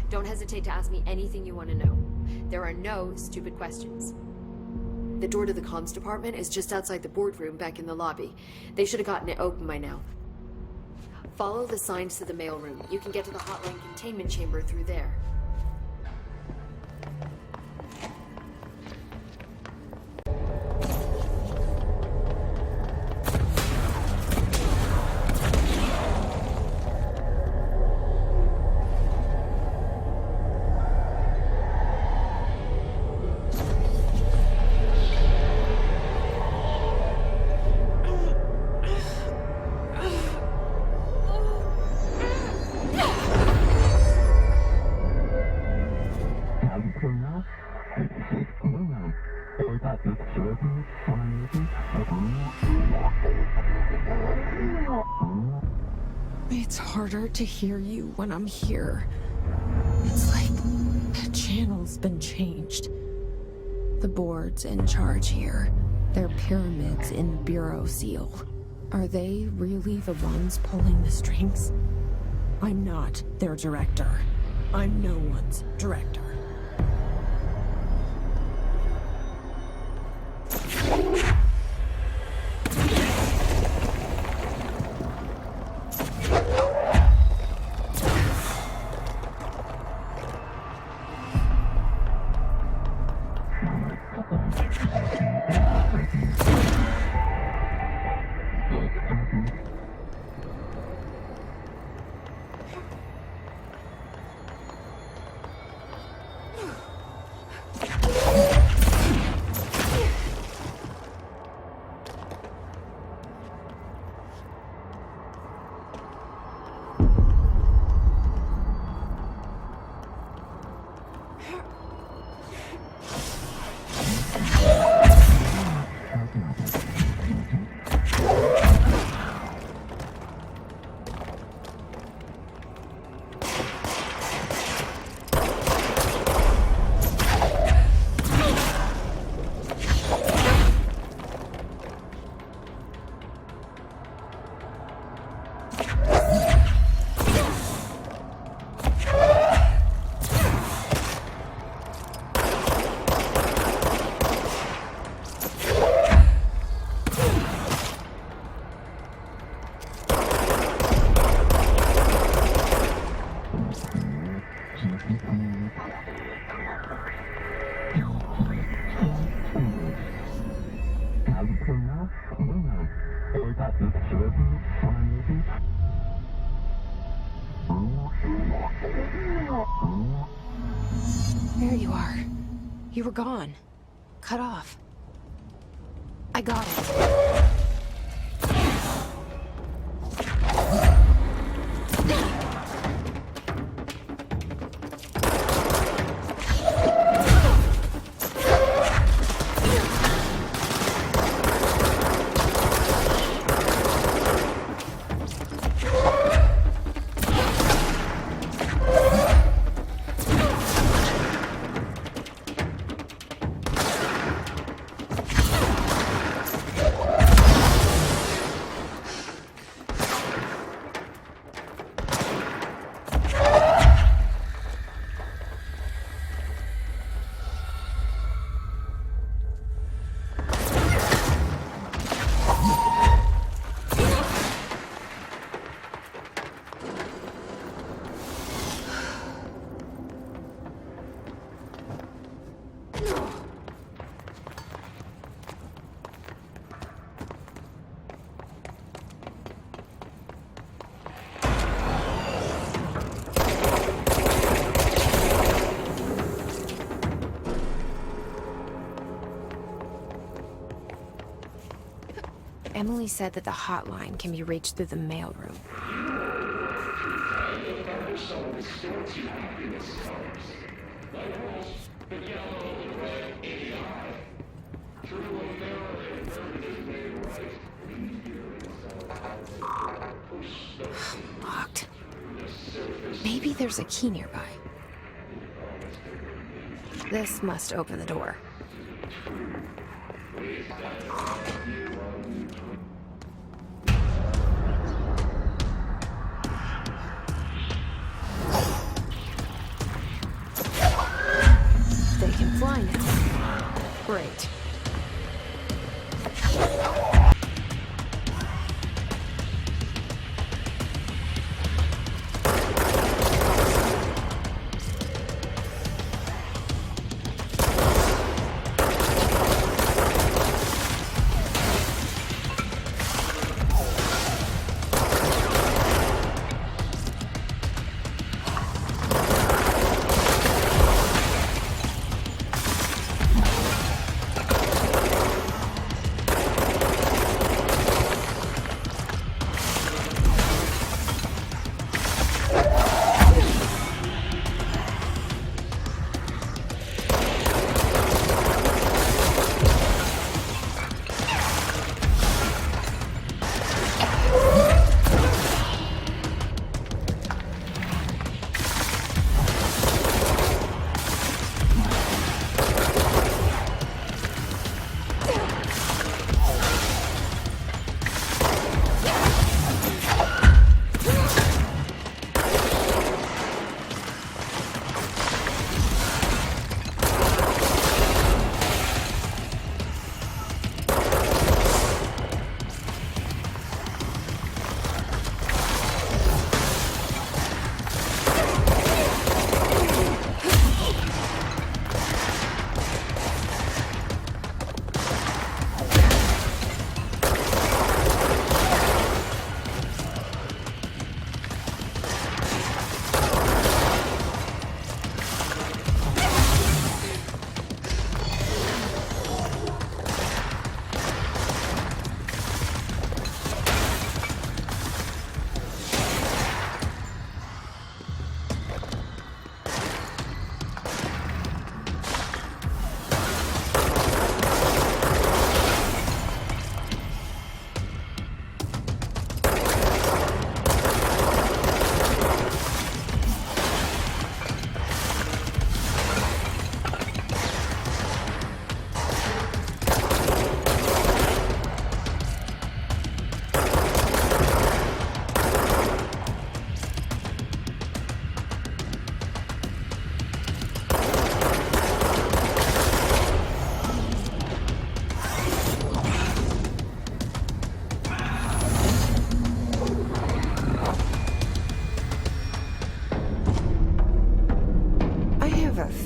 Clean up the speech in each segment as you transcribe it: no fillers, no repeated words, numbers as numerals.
Don't hesitate to ask me anything you want to know. There are no stupid questions. The door to the comms department is just outside the boardroom back in the lobby. They should have gotten it open by now. Follow the signs to the mailroom. You can get to the hotline containment chamber through there. It's harder to hear you when I'm here. It's like the channel's been changed. The board's in charge here. They're pyramids in Bureau Seal. Are they really the ones pulling the strings? I'm not their director. I'm no one's director. There you are. You were gone. Cut off. I got it. Emily said that the hotline can be reached through the mailroom. Locked. Maybe there's a key nearby. This must open the door. Great.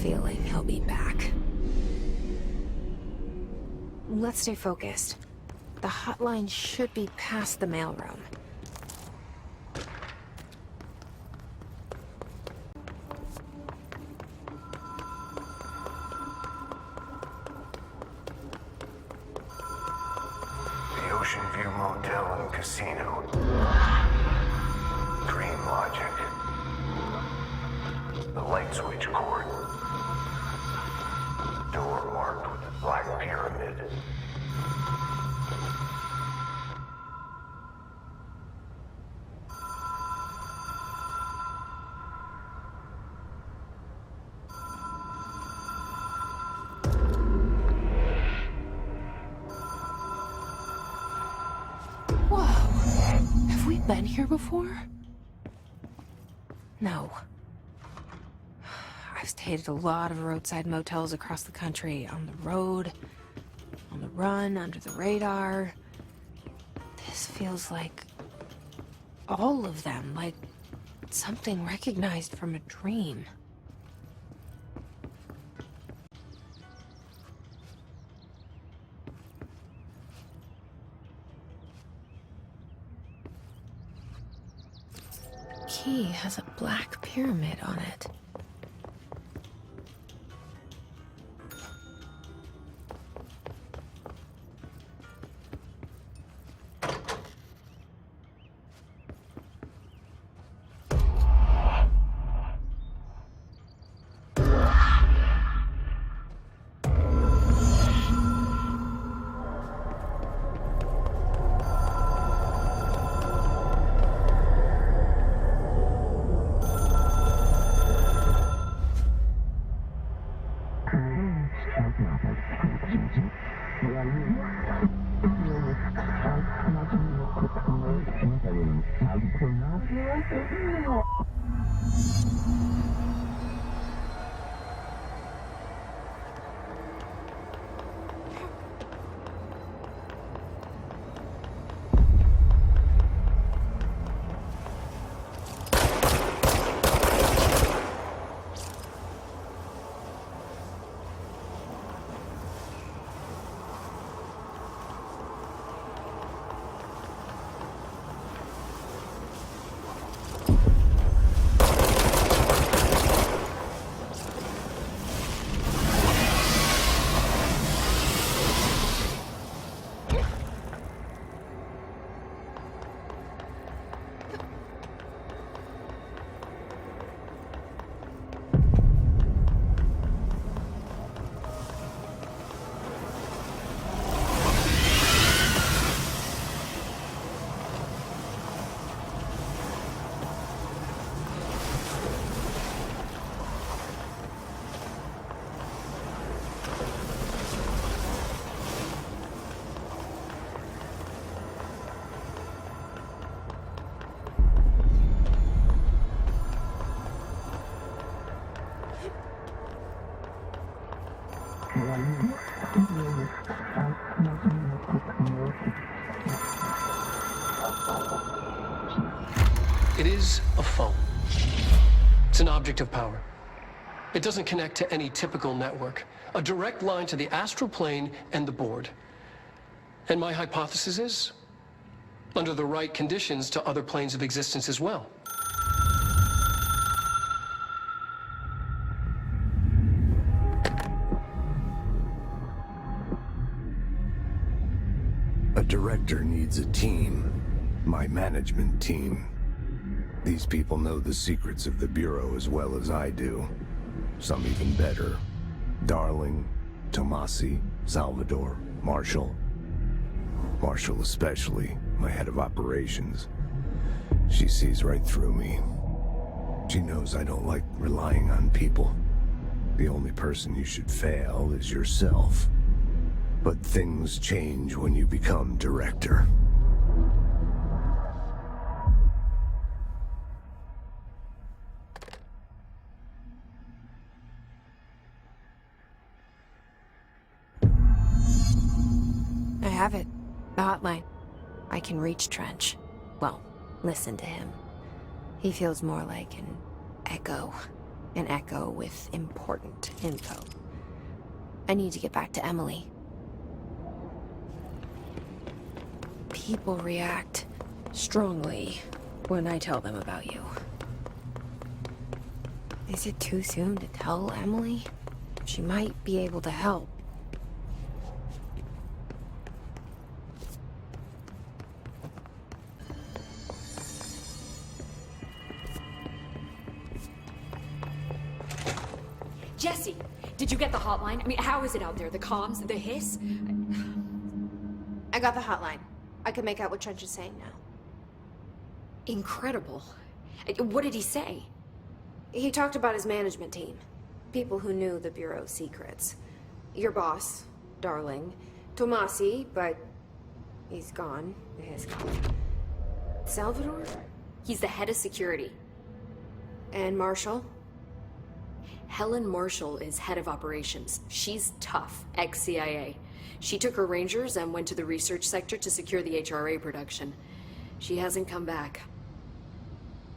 Feeling he'll be back. Let's stay focused. The hotline should be past the mailroom. The Ocean View Motel and Casino. Dream Logic. The light switch cord. Door marked with the Black Pyramid. Whoa. Have we been here before? No. I've stayed at a lot of roadside motels across the country, on the road, on the run, under the radar. This feels like all of them, like something recognized from a dream. The key has a black pyramid on it. It's an object of power. It doesn't connect to any typical network. A direct line to the astral plane and the board. And my hypothesis is, under the right conditions, to other planes of existence as well. A director needs a team. My management team. These people know the secrets of the Bureau as well as I do. Some even better. Darling, Tomasi, Salvador, Marshall. Marshall especially, my head of operations. She sees right through me. She knows I don't like relying on people. The only person you should fail is yourself. But things change when you become director. I have it. The hotline. I can reach Trench. Well, listen to him. He feels more like an echo. An echo with important info. I need to get back to Emily. People react strongly when I tell them about you. Is it too soon to tell Emily? She might be able to help. Jesse, did you get the hotline? I mean, how is it out there? The comms, the hiss? I got the hotline. I can make out what Trench is saying now. Incredible. What did he say? He talked about his management team. People who knew the Bureau's secrets. Your boss, Darling. Tomasi, but he's gone. He's gone. Salvador? He's the head of security. And Marshall? Helen Marshall is head of operations. She's tough, ex-CIA. She took her Rangers and went to the research sector to secure the HRA production. She hasn't come back.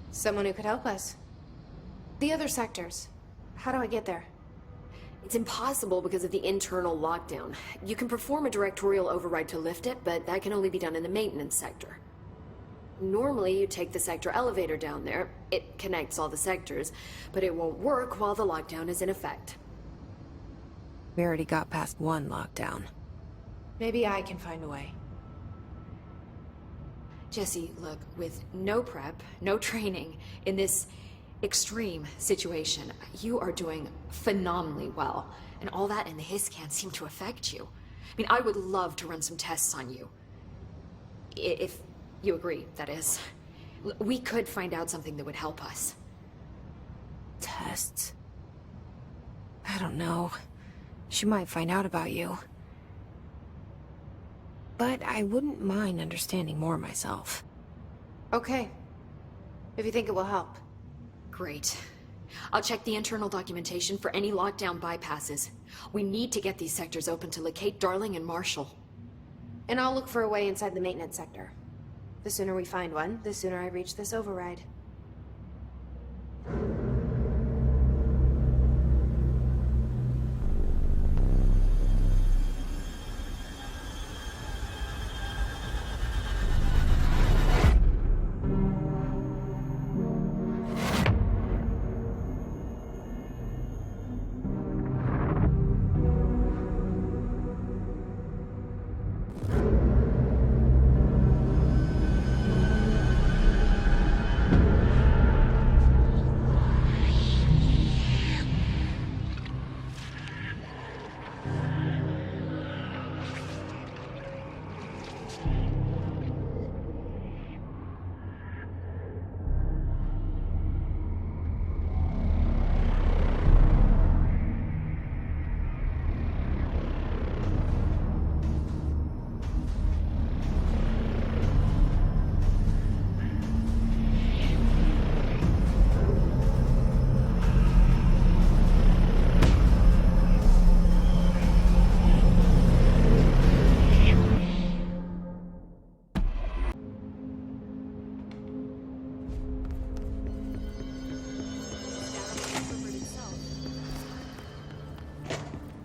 Someone who could help us. The other sectors. How do I get there? It's impossible because of the internal lockdown. You can perform a directorial override to lift it, but that can only be done in the maintenance sector. Normally, you take the sector elevator down there. It connects all the sectors, but it won't work while the lockdown is in effect. We already got past one lockdown. Maybe I can find a way. Jesse, look, with no prep, no training, in this extreme situation, you are doing phenomenally well. And all that and the hiss can't seem to affect you. I mean, I would love to run some tests on you. If you agree, that is. We could find out something that would help us. Tests? I don't know. She might find out about you. But I wouldn't mind understanding more myself. Okay. If you think it will help. Great. I'll check the internal documentation for any lockdown bypasses. We need to get these sectors open to locate Darling and Marshall. And I'll look for a way inside the maintenance sector. The sooner we find one, the sooner I reach this override.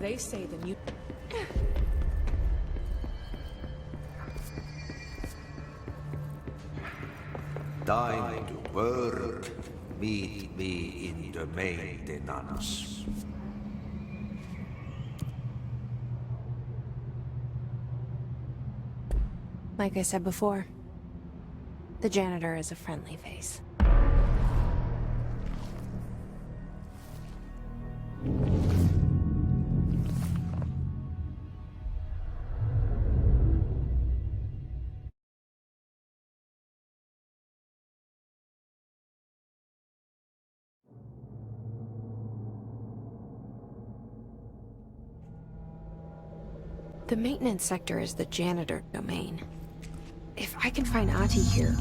They say the new... Time to work. Meet me in the maintenance. Like I said before, the janitor is a friendly face. The maintenance sector is the janitor domain. If I can find Ahti here,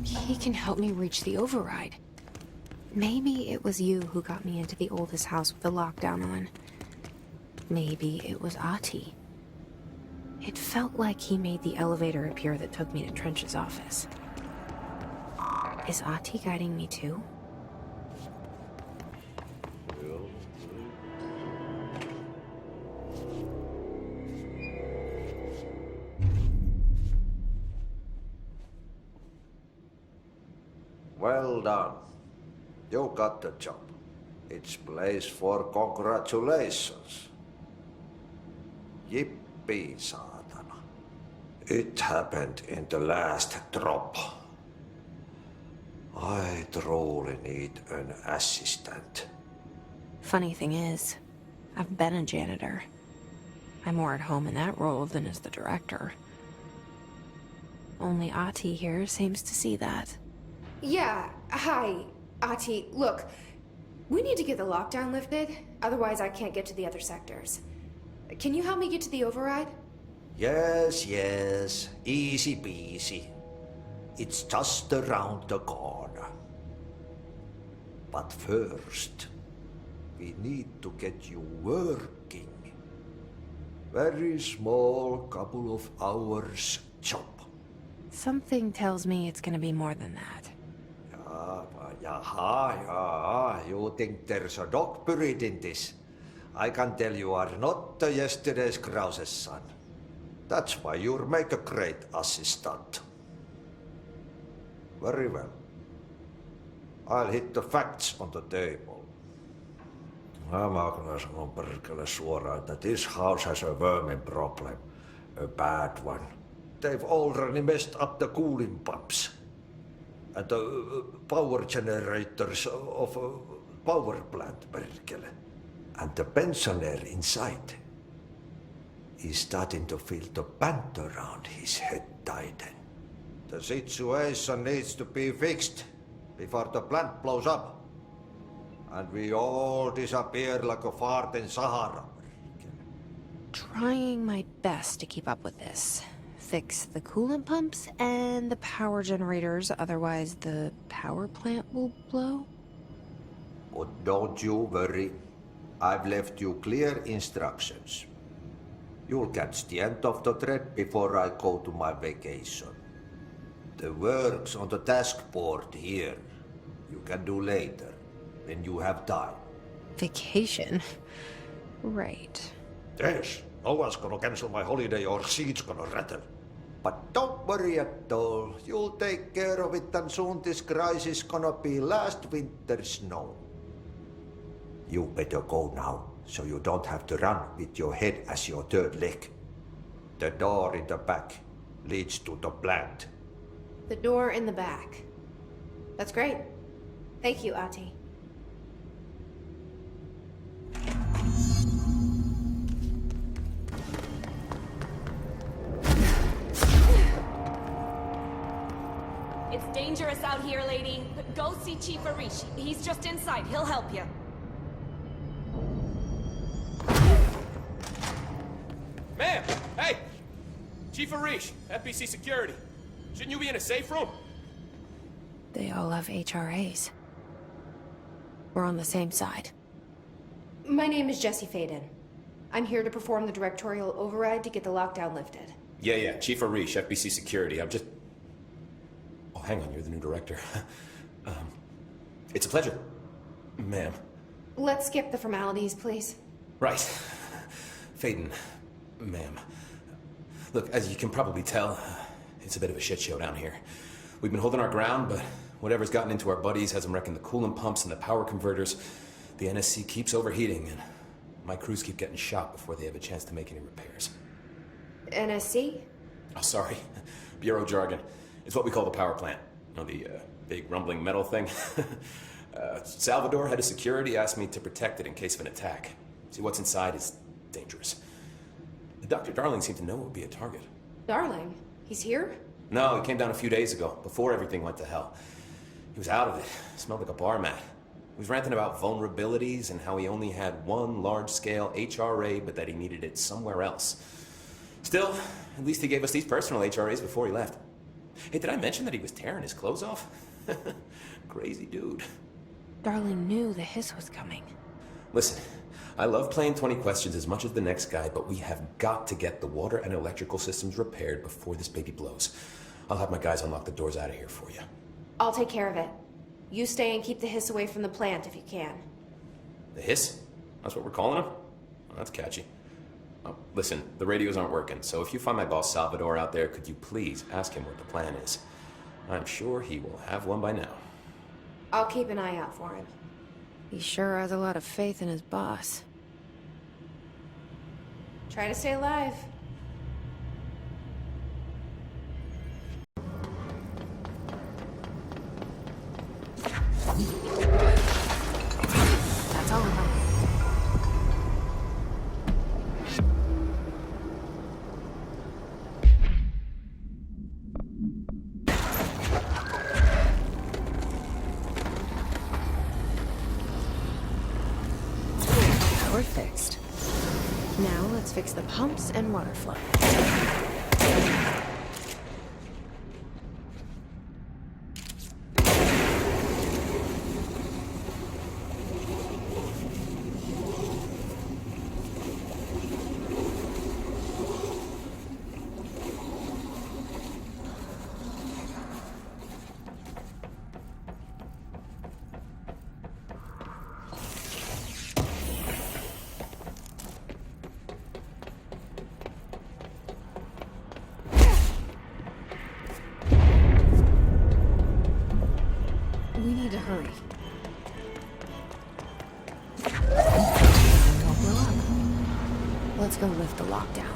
he can help me reach the override. Maybe it was you who got me into the oldest house with the lockdown on. Maybe it was Ahti. It felt like he made the elevator appear that took me to Trench's office. Is Ahti guiding me too? Well done. You got the job. It's place for congratulations. Yippee, saatana. It happened in the last drop. I truly need an assistant. Funny thing is, I've been a janitor. I'm more at home in that role than as the director. Only Ahti here seems to see that. Yeah, hi, Ahti. Look, we need to get the lockdown lifted, otherwise I can't get to the other sectors. Can you help me get to the override? Yes, yes. Easy peasy. It's just around the corner. But first, we need to get you working. Very small, couple of hours job. Something tells me it's gonna be more than that. Yaha, you think there's a dog buried in this? I can tell you are not yesterday's Krause's son. That's why you'll make a great assistant. Very well. I'll hit the facts on the table. Mä kyllä sanon perkele suoraan, että this house has a vermin problem. A bad one. They've already messed up the cooling pumps. And the power generators of a power plant, perkele. And the pensioner inside is starting to feel the band around his head tighten. The situation needs to be fixed before the plant blows up. And we all disappear like a fart in Sahara. Trying my best to keep up with this. Fix the coolant pumps and the power generators, otherwise the power plant will blow? But don't you worry. I've left you clear instructions. You'll catch the end of the thread before I go to my vacation. The work's on the task board here. You can do later, when you have time. Vacation? Right. Yes, no one's gonna cancel my holiday or seat's gonna rattle. But don't worry at all. You'll take care of it and soon this crisis gonna be last winter's snow. You better go now, so you don't have to run with your head as your third leg. The door in the back leads to the plant. The door in the back. That's great. Thank you, Ahti. It's dangerous out here, lady. Go see Chief Arish. He's just inside. He'll help you. Ma'am! Hey! Chief Arish, FBC Security. Shouldn't you be in a safe room? They all have HRAs. We're on the same side. My name is Jesse Faden. I'm here to perform the directorial override to get the lockdown lifted. Yeah, Chief Arish, FBC Security. I'm just... Oh, hang on, you're the new director. It's a pleasure, ma'am. Let's skip the formalities, please. Right. Faden, ma'am. Look, as you can probably tell, it's a bit of a shit show down here. We've been holding our ground, but whatever's gotten into our buddies has them wrecking the coolant pumps and the power converters. The NSC keeps overheating, and my crews keep getting shot before they have a chance to make any repairs. NSC? Oh, sorry. Bureau jargon. It's what we call the power plant. You know, the big rumbling metal thing? Salvador, head of security, asked me to protect it in case of an attack. See, what's inside is dangerous. Dr. Darling seemed to know it would be a target. Darling? He's here? No, he came down a few days ago, before everything went to hell. He was out of it. Smelled like a bar mat. He was ranting about vulnerabilities and how he only had one large-scale HRA, but that he needed it somewhere else. Still, at least he gave us these personal HRAs before he left. Hey, did I mention that he was tearing his clothes off? Crazy dude. Darling knew the hiss was coming. Listen, I love playing 20 questions as much as the next guy, but we have got to get the water and electrical systems repaired before this baby blows. I'll have my guys unlock the doors out of here for you. I'll take care of it. You stay and keep the hiss away from the plant if you can. The hiss? That's what we're calling him? Oh, that's catchy. Oh, listen, the radios aren't working, so if you find my boss Salvador out there, could you please ask him what the plan is? I'm sure he will have one by now. I'll keep an eye out for him. He sure has a lot of faith in his boss. Try to stay alive. That's all of them. Power fixed. Now let's fix the pumps and water flow. We need to hurry. Won't blow up. Let's go lift the lockdown.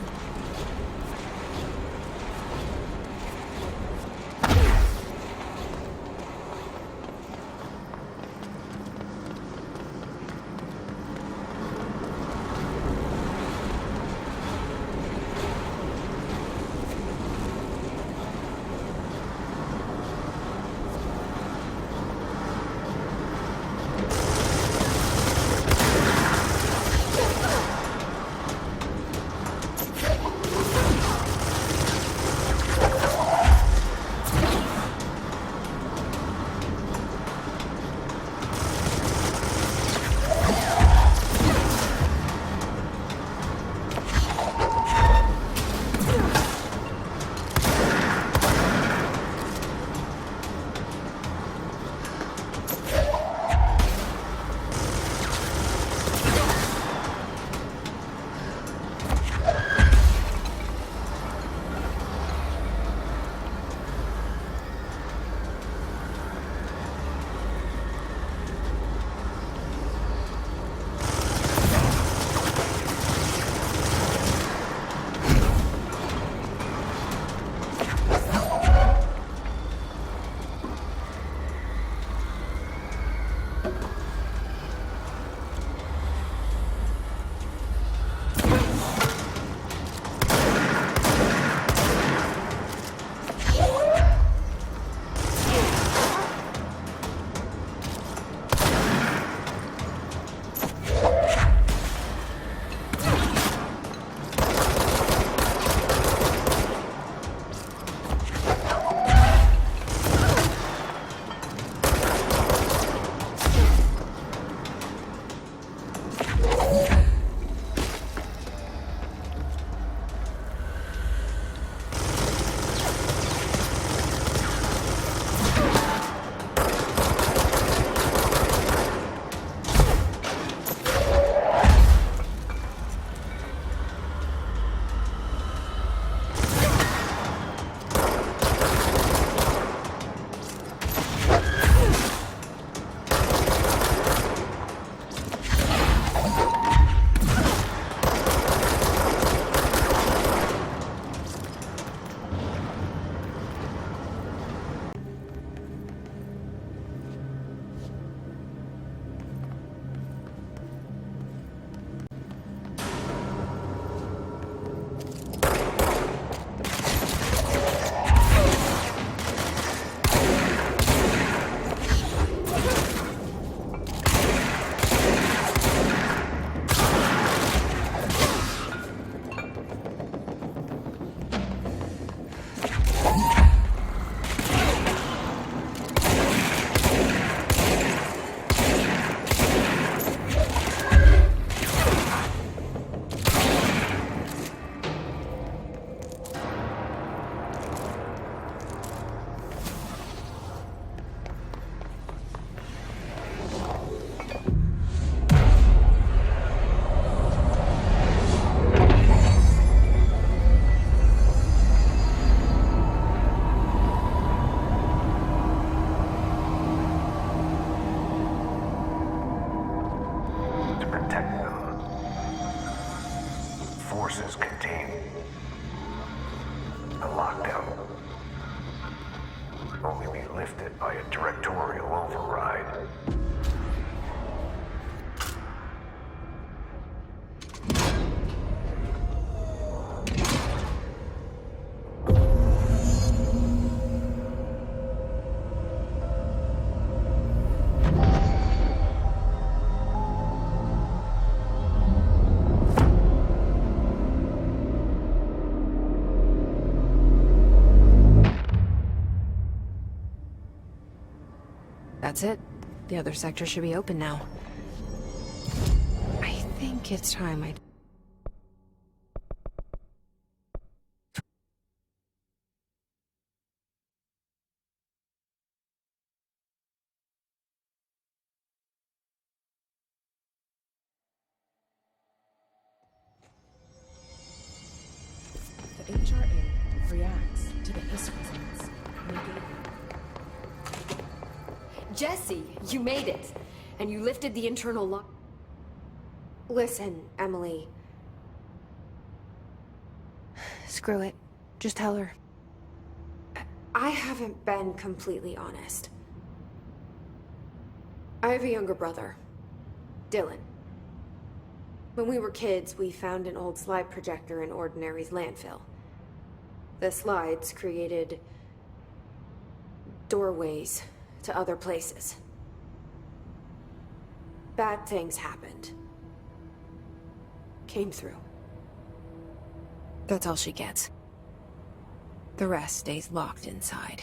That's it. The other sector should be open now. I think it's time I... The HRA reacts to the hiss resonance, negating. Jesse, you made it! And you lifted the internal lock. Listen, Emily. Screw it. Just tell her. I haven't been completely honest. I have a younger brother, Dylan. When we were kids, we found an old slide projector in Ordinary's landfill. The slides created doorways to other places. Bad things happened. Came through. That's all she gets. The rest stays locked inside.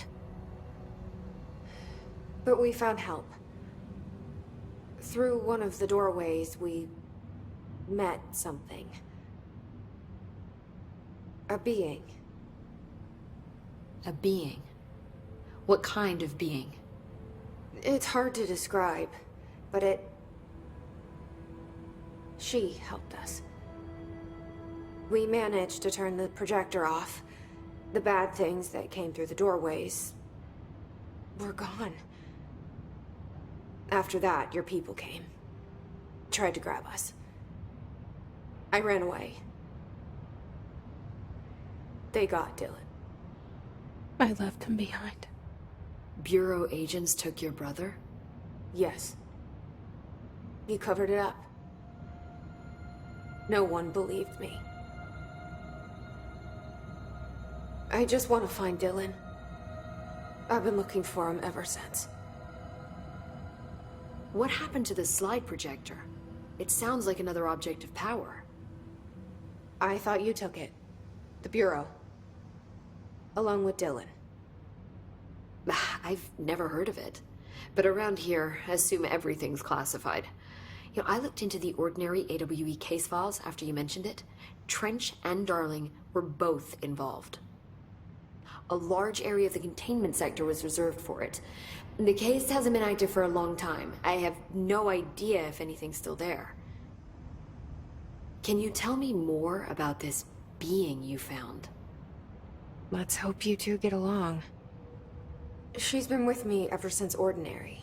But we found help. Through one of the doorways, we met something. A being. A being? What kind of being? It's hard to describe, but she helped us. We managed to turn the projector off. The bad things that came through the doorways were gone. After that, your people came. Tried to grab us. I ran away. They got Dylan. I left him behind. Bureau agents took your brother? Yes. You covered it up. No one believed me. I just want to find Dylan. I've been looking for him ever since. What happened to the slide projector? It sounds like another object of power. I thought you took it. The Bureau. Along with Dylan. I've never heard of it. But around here, I assume everything's classified. You know, I looked into the Ordinary AWE case files after you mentioned it. Trench and Darling were both involved. A large area of the containment sector was reserved for it. The case hasn't been active for a long time. I have no idea if anything's still there. Can you tell me more about this being you found? Let's hope you two get along. She's been with me ever since Ordinary.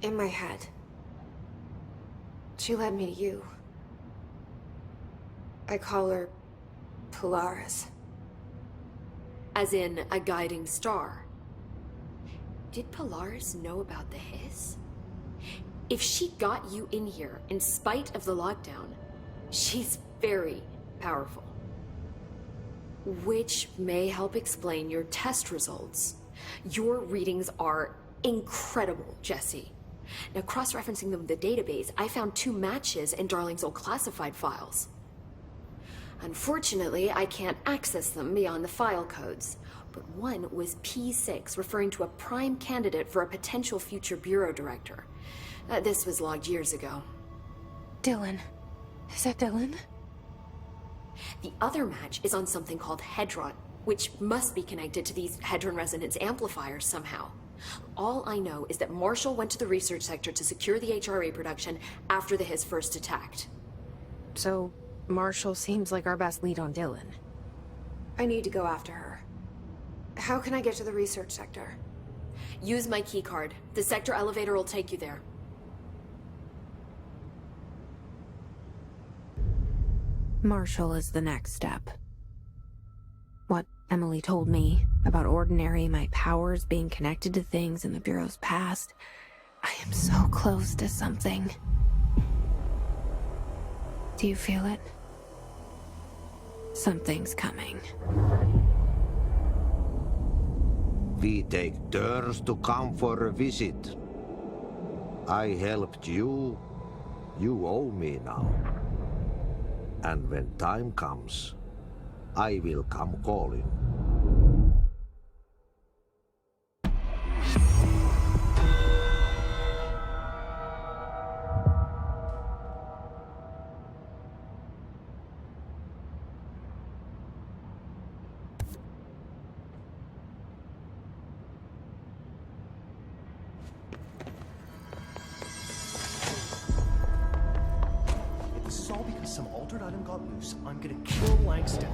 In my head. She led me to you. I call her Polaris. As in, a guiding star. Did Polaris know about the hiss? If she got you in here in spite of the lockdown, she's very powerful. Which may help explain your test results. Your readings are incredible, Jesse. Now, cross-referencing them with the database, I found 2 matches in Darling's old classified files. Unfortunately, I can't access them beyond the file codes, but one was P6, referring to a prime candidate for a potential future bureau director. This was logged years ago. Dylan. Is that Dylan? The other match is on something called Hedron, which must be connected to these Hedron resonance amplifiers somehow. All I know is that Marshall went to the research sector to secure the HRA production after the hiss first attacked. So, Marshall seems like our best lead on Dylan. I need to go after her. How can I get to the research sector? Use my keycard. The sector elevator will take you there. Marshall is the next step. What Emily told me about Ordinary, my powers being connected to things in the Bureau's past. I am so close to something. Do you feel it? Something's coming. We take turns to come for a visit. I helped you. You owe me now. And when time comes, I will come calling. some altered item got loose, I'm gonna kill Langston.